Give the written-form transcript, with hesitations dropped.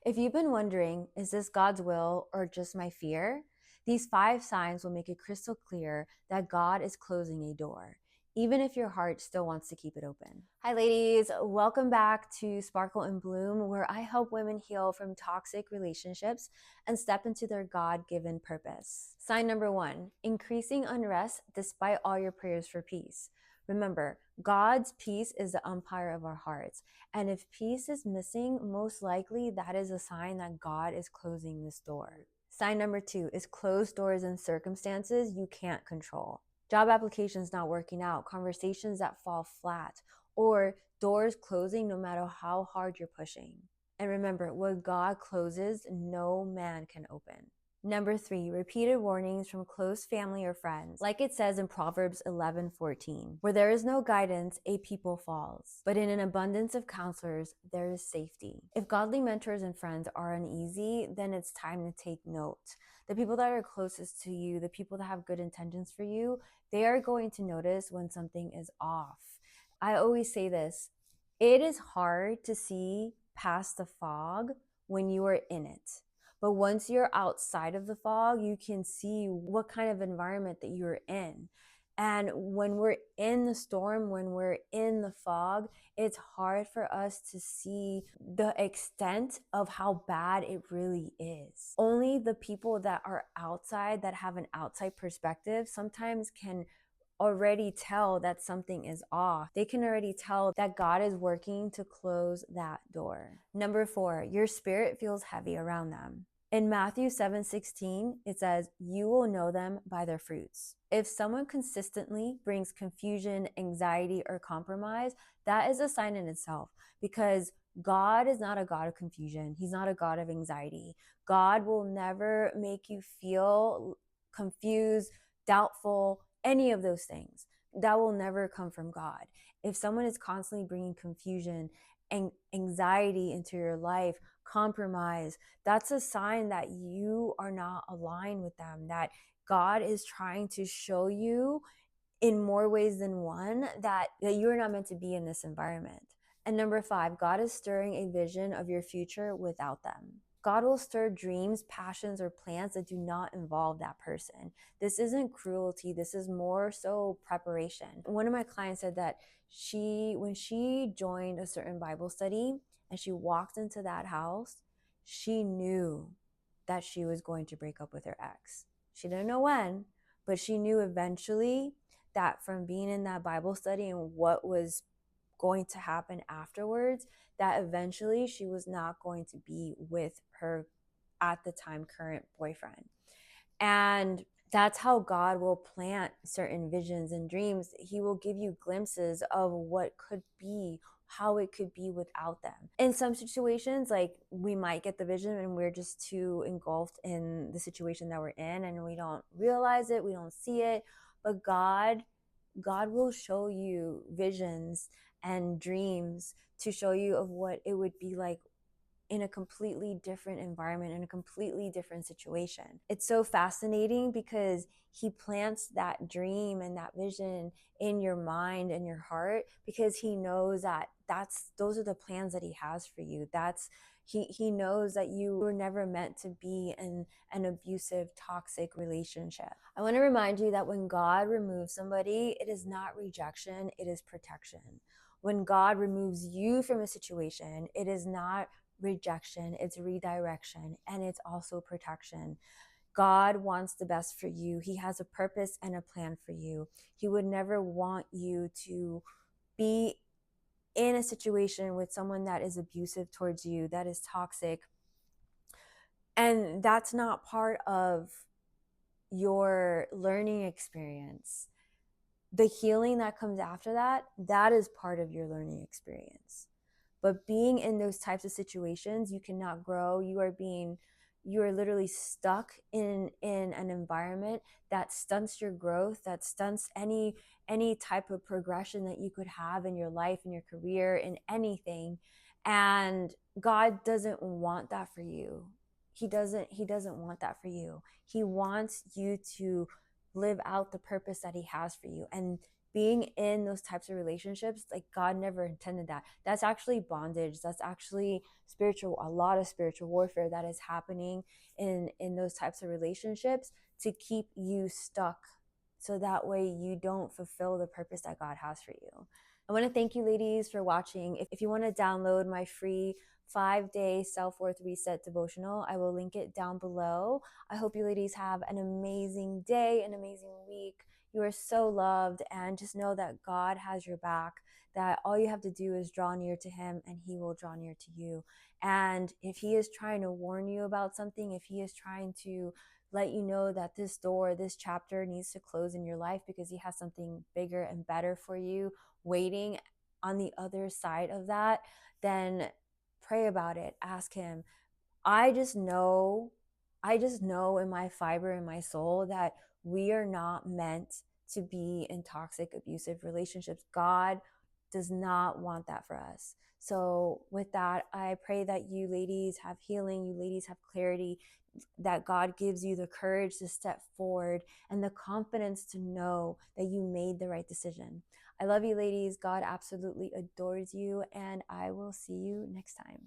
If you've been wondering, is this God's will or just my fear? These 5 signs will make it crystal clear that God is closing a door, even if your heart still wants to keep it open. Hi, ladies. Welcome back to Sparkle and Bloom, where I help women heal from toxic relationships and step into their God-given purpose. Sign number 1, increasing unrest despite all your prayers for peace. Remember, God's peace is the umpire of our hearts. And if peace is missing, most likely that is a sign that God is closing this door. Sign number 2 is closed doors in circumstances you can't control. Job applications not working out, conversations that fall flat, or doors closing no matter how hard you're pushing. And remember, what God closes, no man can open. Number 3, repeated warnings from close family or friends. Like it says in Proverbs 11:14, where there is no guidance, a people falls. But in an abundance of counselors, there is safety. If godly mentors and friends are uneasy, then it's time to take note. The people that are closest to you, the people that have good intentions for you, they are going to notice when something is off. I always say this, it is hard to see past the fog when you are in it. But once you're outside of the fog, you can see what kind of environment that you're in. And when we're in the storm, when we're in the fog, it's hard for us to see the extent of how bad it really is. Only the people that are outside, that have an outside perspective, sometimes can already tell that something is off. They can already tell that God is working to close that door. Number 4, your spirit feels heavy around them. In Matthew 7:16, it says, you will know them by their fruits. If someone consistently brings confusion, anxiety, or compromise, that is a sign in itself, because God is not a God of confusion. He's not a God of anxiety. God will never make you feel confused, doubtful, any of those things. That will never come from God. If someone is constantly bringing confusion and anxiety into your life, compromise, that's a sign that you are not aligned with them, that God is trying to show you in more ways than one that you're not meant to be in this environment. And number 5, God is stirring a vision of your future without them. God will stir dreams, passions, or plans that do not involve that person. This isn't cruelty. This is more so preparation. One of my clients said that when she joined a certain Bible study and she walked into that house, she knew that she was going to break up with her ex. She didn't know when, but she knew eventually that from being in that Bible study and what was going to happen afterwards, that eventually she was not going to be with her at the time current boyfriend. And that's how God will plant certain visions and dreams. He will give you glimpses of what could be, how it could be without them. In some situations, like, we might get the vision and we're just too engulfed in the situation that we're in and we don't realize it, we don't see it. But God will show you visions and dreams to show you of what it would be like in a completely different environment, in a completely different situation. It's so fascinating because he plants that dream and that vision in your mind and your heart because he knows that those are the plans that he has for you. He knows that you were never meant to be in an abusive, toxic relationship. I want to remind you that when God removes somebody, it is not rejection, it is protection. When God removes you from a situation, it is not rejection, it's redirection, and it's also protection. God wants the best for you. He has a purpose and a plan for you. He would never want you to be in a situation with someone that is abusive towards you, that is toxic. And that's not part of your learning experience. The healing that comes after that, that is part of your learning experience. But being in those types of situations, you cannot grow. You are literally stuck in an environment that stunts your growth, that stunts any type of progression that you could have in your life, in your career, in anything. And God doesn't want that for you. He doesn't want that for you. He wants you to live out the purpose that he has for you. And being in those types of relationships, like God never intended that. That's actually bondage. That's actually a lot of spiritual warfare that is happening in those types of relationships to keep you stuck, so that way you don't fulfill the purpose that God has for you. I want to thank you, ladies, for watching. If you want to download my free 5-day self-worth reset devotional, I will link it down below. I hope you ladies have an amazing day, an amazing week. You are so loved, and just know that God has your back, that all you have to do is draw near to him and he will draw near to you. And if he is trying to warn you about something, if he is trying to let you know that this door, this chapter needs to close in your life because he has something bigger and better for you waiting on the other side of that, then pray about it. Ask him. I just know in my fiber, in my soul, that we are not meant to be in toxic, abusive relationships. God does not want that for us. So with that, I pray that you ladies have healing, you ladies have clarity, that God gives you the courage to step forward and the confidence to know that you made the right decision. I love you, ladies. God absolutely adores you, and I will see you next time.